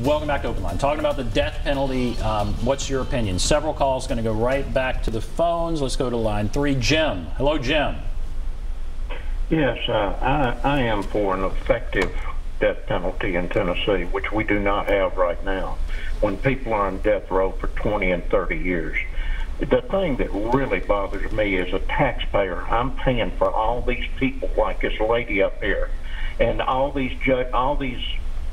Welcome back to Open Line. Talking about the death penalty. What's your opinion? Several calls, going to go right back to the phones. Let's go to line 3. Jim. Hello, Jim. Yes, I am for an effective death penalty in Tennessee, which we do not have right now, when people are on death row for 20 and 30 years. The thing that really bothers me as a taxpayer, I'm paying for all these people like this lady up here, and all these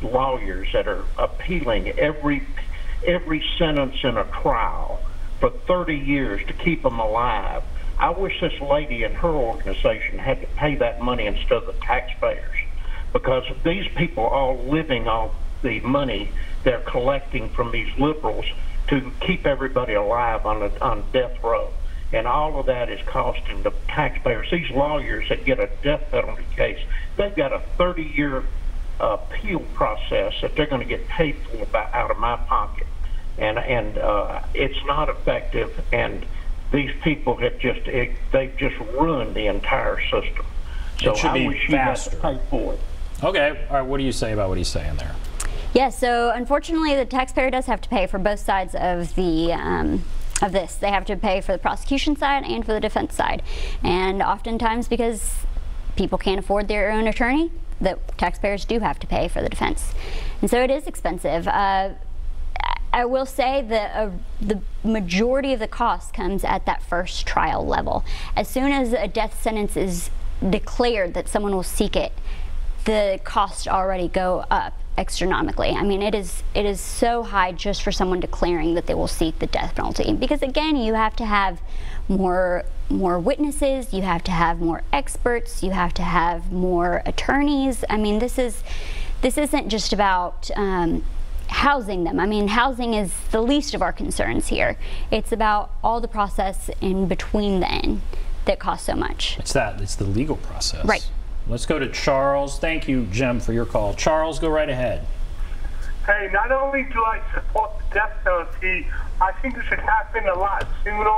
lawyers that are appealing every sentence in a trial for 30 years to keep them alive. I wish this lady and her organization had to pay that money instead of the taxpayers, because these people are all living off the money they're collecting from these liberals to keep everybody alive on death row. And all of that is costing the taxpayers. These lawyers that get a death penalty case, they've got a 30-year appeal process that they're going to get paid for out of my pocket. And it's not effective, and these people have they've just ruined the entire system. So it should be I wish faster. You had to pay for it. Okay, all right, what do you say about what he's saying there? Yeah, so unfortunately the taxpayer does have to pay for both sides of the of this. They have to pay for the prosecution side and for the defense side. And oftentimes, because people can't afford their own attorney, the taxpayers do have to pay for the defense. And so it is expensive. I will say that the majority of the cost comes at that first trial level. As soon as a death sentence is declared that someone will seek it, the costs already go up astronomically. I mean, it is so high just for someone declaring that they will seek the death penalty, because again, you have to have more witnesses, you have to have more experts, you have to have more attorneys. I mean, this isn't just about housing them. I mean, housing is the least of our concerns here. It's about all the process in between then that costs so much. It's the legal process. Right. Let's go to Charles. Thank you, Jim, for your call. Charles, go right ahead. Hey, not only do I support the death penalty, I think it should happen a lot sooner.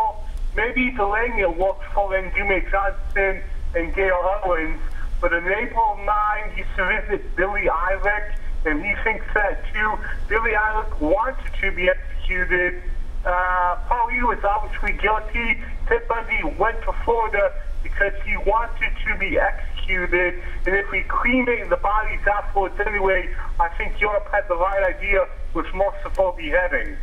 Maybe delaying it works for Jimmy Johnson and Gail Owens, but in April 9, used to visit Billy Eilish, and he thinks that too. Billy Eilish wanted to be executed. Paul Yu was obviously guilty. Ted Bundy went to Florida because he wanted to be executed, and if we cremate the bodies afterwards anyway, I think Europe had the right idea with multiple beheadings.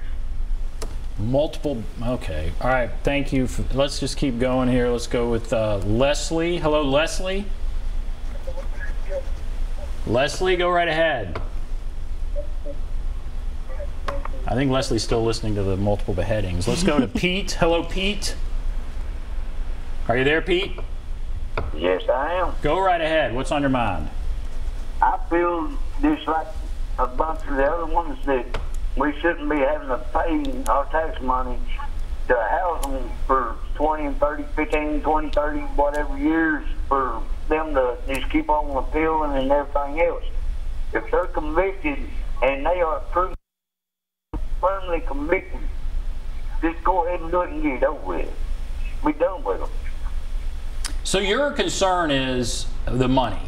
Okay. All right, thank you. Let's just keep going here. Let's go with Leslie. Hello, Leslie. Leslie, go right ahead. I think Leslie's still listening to the multiple beheadings. Let's go to Pete. Hello, Pete. Are you there, Pete? Yes, I am. Go right ahead. What's on your mind? I feel just like a bunch of the other ones that we shouldn't be having to pay our tax money to house them for 20 and 30, 15, 20, 30, whatever years for them to just keep on appealing and everything else. If they're convicted and they are firmly convicted, just go ahead and do it and get it over with. Be done with them. So your concern is the money,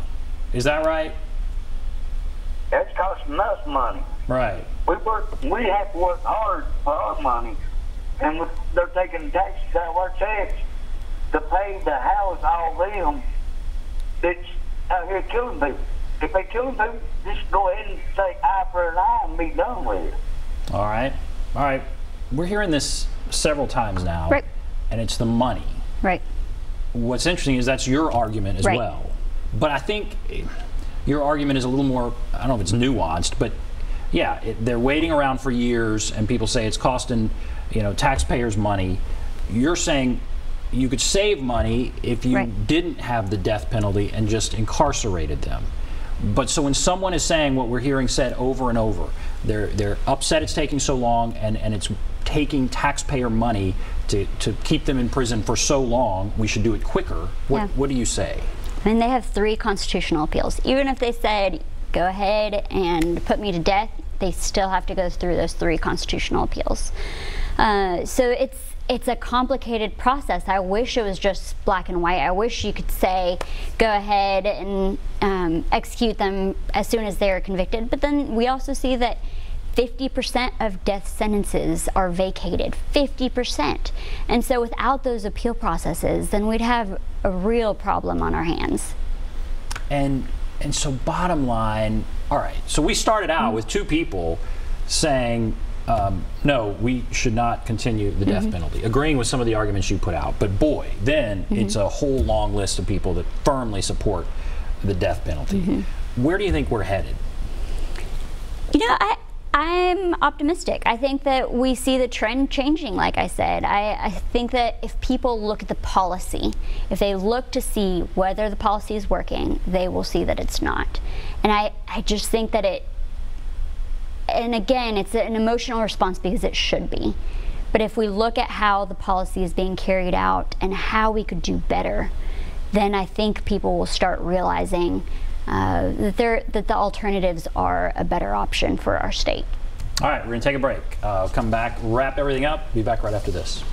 is that right? That's costing us money. Right. We have to work hard for our money, and they're taking taxes out of our checks to pay to house all them that's out here killing people. If they killing people, just go ahead and say eye for an eye and be done with it. All right. We're hearing this several times now, right, and it's the money. Right. What's interesting is that's your argument as right. well. But I think your argument is a little more, I don't know if it's nuanced, but yeah, they're waiting around for years and people say it's costing, taxpayers money. You're saying you could save money if you right. didn't have the death penalty and just incarcerated them. But so when someone is saying what we're hearing said over and over, they're upset it's taking so long and it's taking taxpayer money to keep them in prison for so long, we should do it quicker. What do you say? I mean, they have 3 constitutional appeals. Even if they said, go ahead and put me to death, they still have to go through those 3 constitutional appeals. So it's a complicated process. I wish it was just black and white. I wish you could say, go ahead and execute them as soon as they're convicted. But then we also see that 50% of death sentences are vacated, 50%. And so without those appeal processes, then we'd have a real problem on our hands. And so bottom line, all right, so we started out with two people saying, no, we should not continue the death penalty, agreeing with some of the arguments you put out. But boy, then it's a whole long list of people that firmly support the death penalty. Where do you think we're headed? You know, I'm optimistic. I think that we see the trend changing, like I said. I think that if people look at the policy, if they look to see whether the policy is working, they will see that it's not. And I just think that and again, it's an emotional response because it should be. But if we look at how the policy is being carried out and how we could do better, then I think people will start realizing that the alternatives are a better option for our state. All right, we're going to take a break. Come back, wrap everything up. Be back right after this.